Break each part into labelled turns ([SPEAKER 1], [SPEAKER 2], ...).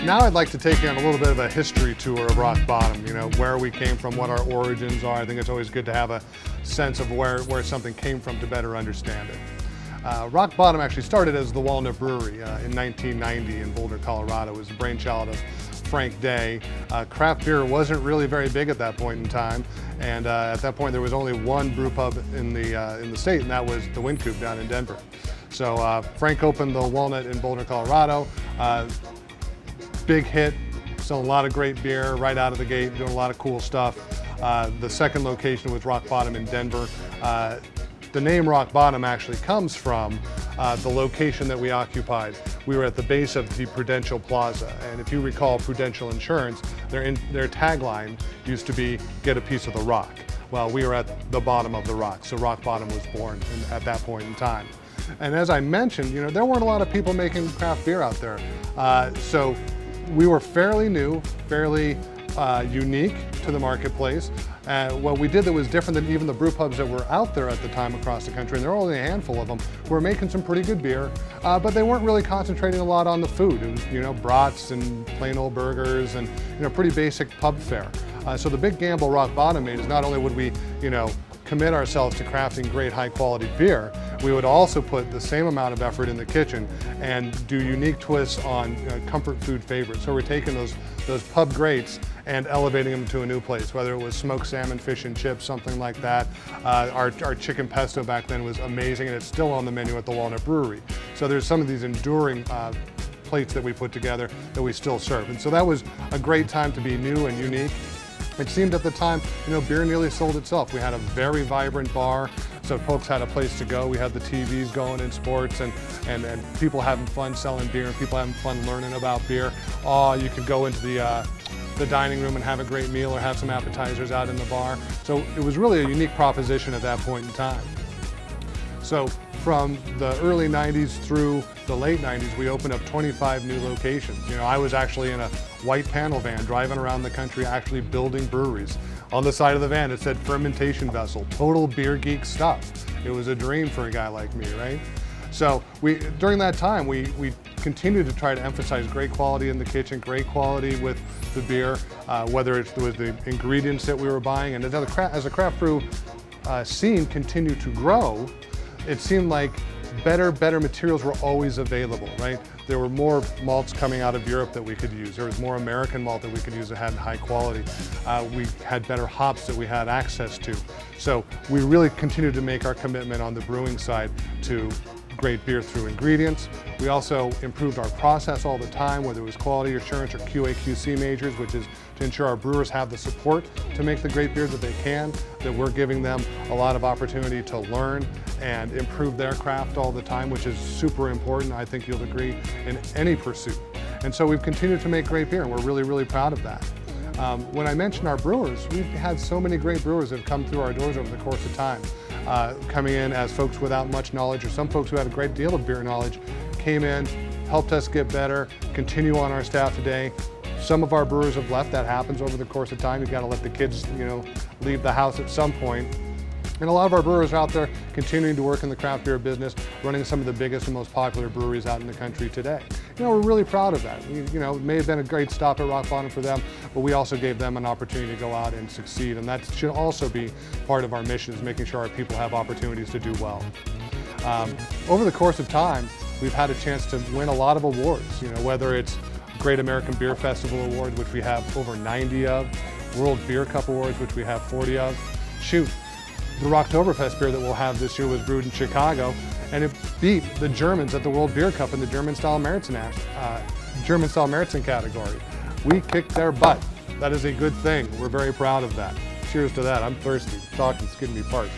[SPEAKER 1] Now I'd like to take you on a little bit of a history tour of Rock Bottom, where we came from, what our origins are. I think it's always good to have a sense of where something came from to better understand it. Rock Bottom actually started as the Walnut Brewery in 1990 in Boulder, Colorado. It was the brainchild of Frank Day. Craft beer wasn't really very big at that point in time, and at that point there was only one brew pub in the state, and that was the Wind Coop down in Denver. So Frank opened the Walnut in Boulder, Colorado. Big hit, selling a lot of great beer right out of the gate, doing a lot of cool stuff. The second location was Rock Bottom in Denver. The name Rock Bottom actually comes from the location that we occupied. We were at the base of the Prudential Plaza, and if you recall Prudential Insurance, their tagline used to be, "Get a piece of the rock." Well, we were at the bottom of the rock, so Rock Bottom was born at that point in time. And as I mentioned, there weren't a lot of people making craft beer out there. So we were fairly new, fairly unique to the marketplace. What we did that was different than even the brew pubs that were out there at the time across the country, and there were only a handful of them, who were making some pretty good beer, but they weren't really concentrating a lot on the food. It was, brats and plain old burgers and, pretty basic pub fare. So the big gamble Rock Bottom made is not only would we, commit ourselves to crafting great high quality beer, we would also put the same amount of effort in the kitchen and do unique twists on comfort food favorites. So we're taking those pub greats and elevating them to a new place, whether it was smoked salmon, fish and chips, something like that. Our chicken pesto back then was amazing, and it's still on the menu at the Walnut Brewery. So there's some of these enduring plates that we put together that we still serve. And so that was a great time to be new and unique. It seemed at the time, beer nearly sold itself. We had a very vibrant bar, so folks had a place to go. We had the TVs going in sports and people having fun selling beer and people having fun learning about beer. You could go into the dining room and have a great meal or have some appetizers out in the bar. So it was really a unique proposition at that point in time. So from the early 90s through the late 90s, we opened up 25 new locations. I was actually in a white panel van driving around the country actually building breweries. On the side of the van it said fermentation vessel, total beer geek stuff. It was a dream for a guy like me, right? So during that time, we continued to try to emphasize great quality in the kitchen, great quality with the beer, whether it was the ingredients that we were buying. And as the craft brew scene continued to grow, it seemed like better materials were always available, right? There were more malts coming out of Europe that we could use. There was more American malt that we could use that had high quality. We had better hops that we had access to. So we really continued to make our commitment on the brewing side to great beer through ingredients. We also improved our process all the time, whether it was quality assurance or QA/QC majors, which is to ensure our brewers have the support to make the great beer that they can, that we're giving them a lot of opportunity to learn and improve their craft all the time, which is super important, I think you'll agree, in any pursuit. And so we've continued to make great beer, and we're really, really proud of that. When I mentioned our brewers, we've had so many great brewers that have come through our doors over the course of time. Coming in as folks without much knowledge, or some folks who had a great deal of beer knowledge, came in, helped us get better, continue on our staff today. Some of our brewers have left. That happens over the course of time. You've got to let the kids, leave the house at some point. And a lot of our brewers are out there continuing to work in the craft beer business, running some of the biggest and most popular breweries out in the country today. We're really proud of that. It may have been a great stop at Rock Bottom for them, but we also gave them an opportunity to go out and succeed. And that should also be part of our mission, is making sure our people have opportunities to do well. Over the course of time, we've had a chance to win a lot of awards, whether it's Great American Beer Festival Award, which we have over 90 of, World Beer Cup Awards, which we have 40 of. The Rocktoberfest beer that we'll have this year was brewed in Chicago, and it beat the Germans at the World Beer Cup in the German Style Märzen category. We kicked their butt. That is a good thing. We're very proud of that. Cheers to that. I'm thirsty. Talking's getting me parched.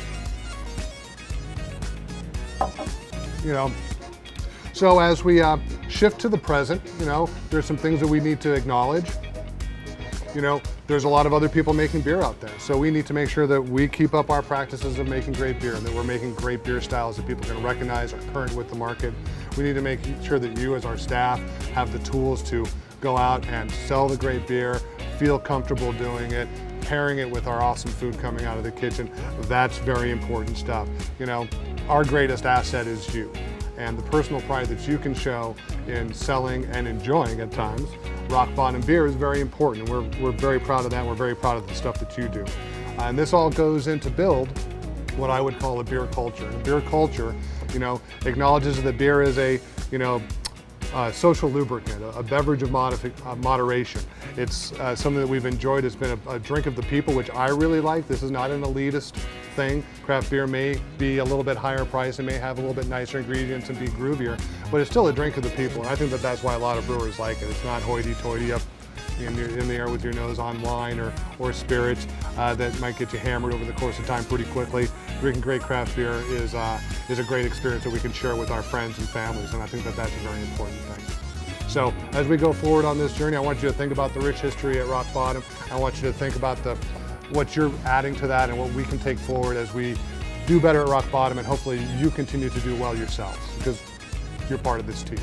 [SPEAKER 1] So as we shift to the present, there's some things that we need to acknowledge. There's a lot of other people making beer out there. So we need to make sure that we keep up our practices of making great beer, and that we're making great beer styles that people can recognize are current with the market. We need to make sure that you as our staff have the tools to go out and sell the great beer, feel comfortable doing it, pairing it with our awesome food coming out of the kitchen. That's very important stuff. Our greatest asset is you, and the personal pride that you can show in selling and enjoying at times Rock Bottom beer is very important. We're very proud of that. We're very proud of the stuff that you do. And this all goes in to build what I would call a beer culture. And a beer culture, acknowledges that beer is a, social lubricant, a beverage of moderation. It's something that we've enjoyed. It's been a drink of the people, which I really like. This is not an elitist thing. Craft beer may be a little bit higher price and may have a little bit nicer ingredients and be groovier, but it's still a drink of the people. And I think that that's why a lot of brewers like it. It's not hoity-toity up in the air with your nose on wine or spirits that might get you hammered over the course of time pretty quickly. Drinking great craft beer is a great experience that we can share with our friends and families, and I think that that's a very important thing. So as we go forward on this journey, I want you to think about the rich history at Rock Bottom. I want you to think about what you're adding to that and what we can take forward as we do better at Rock Bottom, and hopefully you continue to do well yourselves because you're part of this team.